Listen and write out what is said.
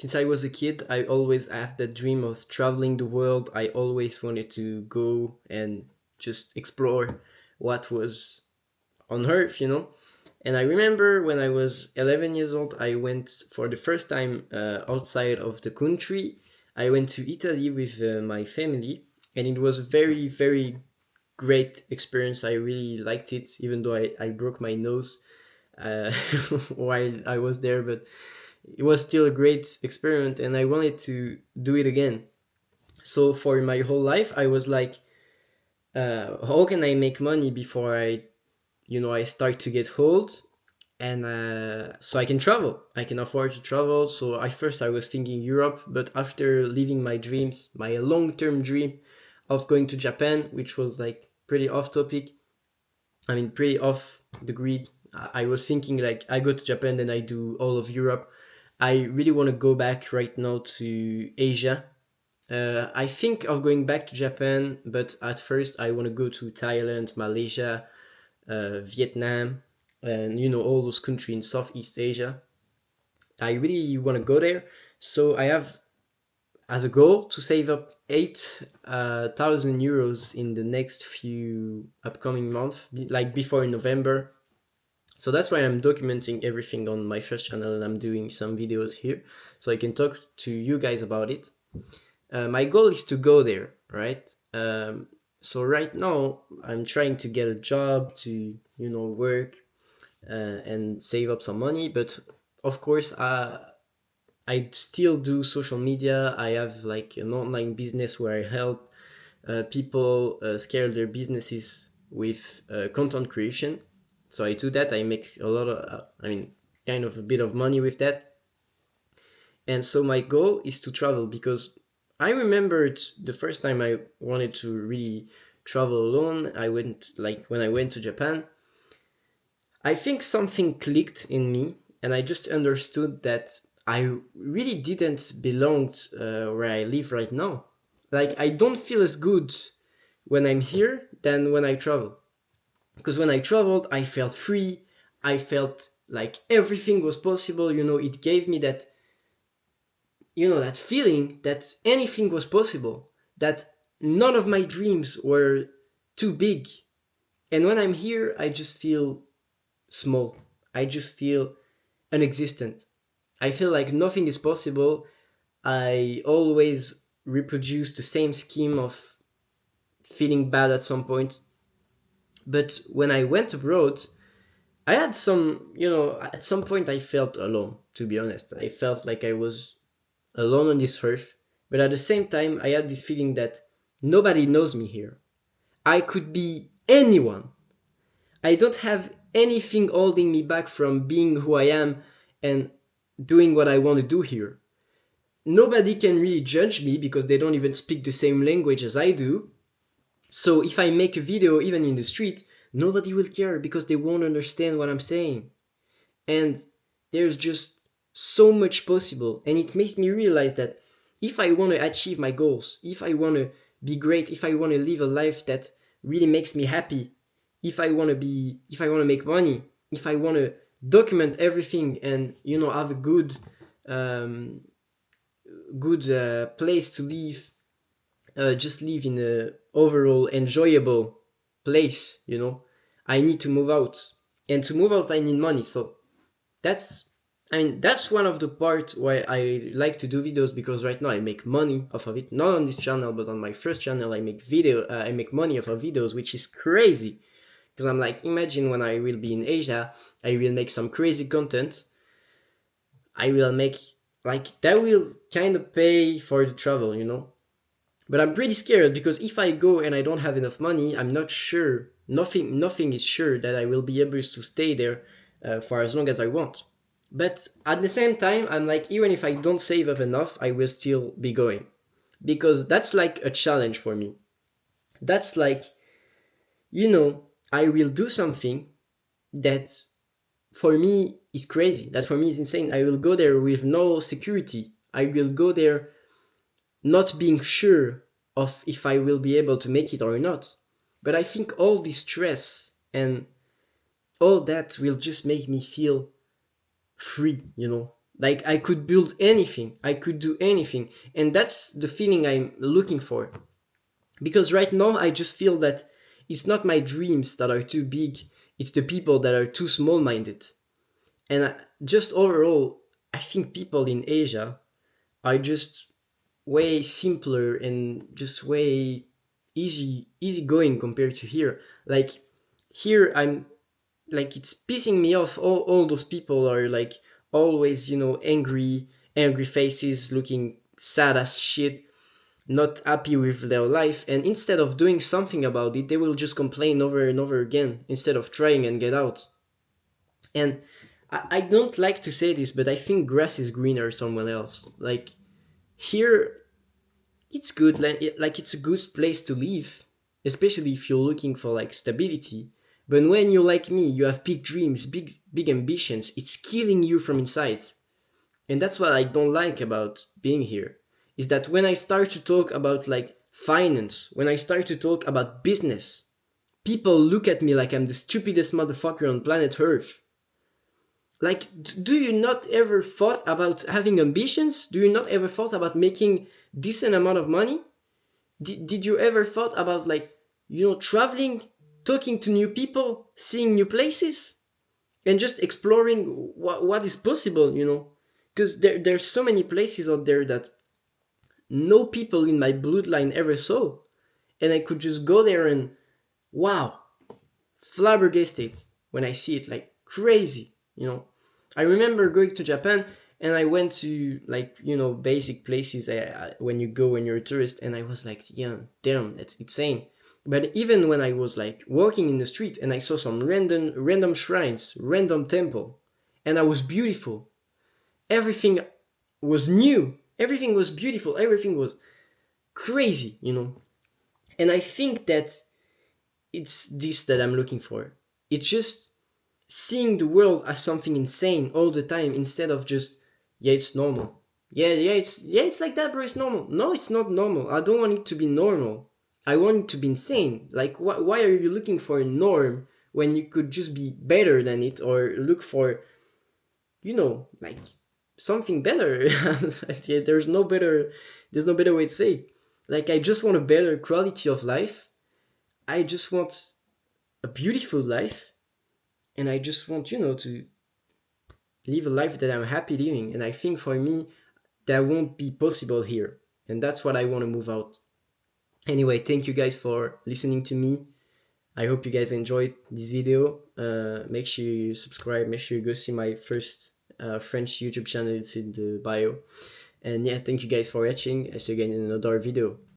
since I was a kid, I always had that dream of traveling the world. I always wanted to go and just explore what was on Earth, And I remember when I was 11 years old, I went for the first time outside of the country. I went to Italy with my family, and it was a very, very great experience. I really liked it, even though I broke my nose uh, while I was there, but it was still a great experiment, and I wanted to do it again. So for my whole life, I was like, how can I make money before I start to get old, and so I can travel. I can afford to travel. So at first I was thinking Europe, but after living my dreams, my long-term dream of going to Japan, which was like pretty off topic, I mean pretty off the grid. I was thinking like I go to Japan, then I do all of Europe. I really want to go back right now to Asia. I think of going back to Japan, but at first I want to go to Thailand, Malaysia, Vietnam, and all those countries in Southeast Asia. I really want to go there. So I have as a goal to save up 8,000 euros in the next few upcoming months, like before November. So that's why I'm documenting everything on my first channel, and I'm doing some videos here so I can talk to you guys about it. My goal is to go there, right? So right now I'm trying to get a job to work and save up some money, but of course I still do social media. I have like an online business where I help people scale their businesses with content creation. So I do that. I make a lot of, kind of a bit of money with that. And so my goal is to travel, because I remembered the first time I wanted to really travel alone. I went like when I went to Japan. I think something clicked in me, and I just understood that I really didn't belong where I live right now. Like, I don't feel as good when I'm here than when I travel. Because when I traveled, I felt free. I felt like everything was possible. It gave me that feeling that anything was possible, that none of my dreams were too big. And when I'm here, I just feel small. I just feel unexistent. I feel like nothing is possible. I always reproduce the same scheme of feeling bad at some point. But when I went abroad, I had at some point I felt alone, to be honest. I felt like I was alone on this earth. But at the same time, I had this feeling that nobody knows me here. I could be anyone. I don't have anything holding me back from being who I am and doing what I want to do here. Nobody can really judge me because they don't even speak the same language as I do. So if I make a video even in the street, nobody will care because they won't understand what I'm saying. And there's just so much possible. And it made me realize that if I want to achieve my goals, if I want to be great, if I want to live a life that really makes me happy, if I want to make money, if I want to document everything and have a um, good place to live, just live in a overall enjoyable place. I need to move out, and to move out I need money. So that's that's one of the parts why I like to do videos, because right now I make money off of it, not on this channel but on my first channel. I make money off of videos, which is crazy, because I'm like, imagine when I will be in Asia, I will make some crazy content. I will make like that will kind of pay for the travel. But I'm pretty scared, because if I go and I don't have enough money, I'm not sure. Nothing is sure that I will be able to stay there for as long as I want. But at the same time, I'm like, even if I don't save up enough, I will still be going, because that's like a challenge for me. That's like, I will do something that for me is crazy. That for me is insane. I will go there with no security. I will go there not being sure of if I will be able to make it or not. But I think all this stress and all that will just make me feel free. Like I could build anything, I could do anything, and that's the feeling I'm looking for. Because right now I just feel that it's not my dreams that are too big, it's the people that are too small minded. And just overall, I think people in Asia are just way simpler and just way easy going compared to here. Like here I'm like it's pissing me off. All those people are like always, angry faces, looking sad as shit, not happy with their life, and instead of doing something about it, they will just complain over and over again instead of trying and get out. And I don't like to say this, but I think grass is greener somewhere else. Like here, it's good, like it's a good place to live, especially if you're looking for like stability. But when you're like me, you have big dreams, big ambitions. It's killing you from inside. And that's what I don't like about being here, is that when I start to talk about like finance, when I start to talk about business, people look at me like I'm the stupidest motherfucker on planet Earth. Like, do you not ever thought about having ambitions? Do you not ever thought about making decent amount of money? Did you ever thought about like, traveling, talking to new people, seeing new places, and just exploring what is possible, because there's so many places out there that no people in my bloodline ever saw, and I could just go there and wow, flabbergasted when I see it, like crazy. I remember going to Japan, and I went to like basic places when you go when you're a tourist, and I was like, yeah, damn, that's insane. But even when I was like walking in the street and I saw some random shrines, random temple, and I was beautiful. Everything was new. Everything was beautiful. Everything was crazy. And I think that it's this that I'm looking for. It's just seeing the world as something insane all the time instead of just, yeah, it's normal. Yeah, it's like that, bro. It's normal. No, it's not normal. I don't want it to be normal. I want it to be insane. Like, why are you looking for a norm when you could just be better than it, or look for, like something better? Yeah, there's no better way to say. Like, I just want a better quality of life. I just want a beautiful life, and I just want to live a life that I'm happy living. And I think for me that won't be possible here, and that's what I want to move out. Anyway, thank you guys for listening to me. I hope you guys enjoyed this video. Make sure you subscribe. Make sure you go see my first French YouTube channel. It's in the bio. And yeah, thank you guys for watching. I see you again in another video.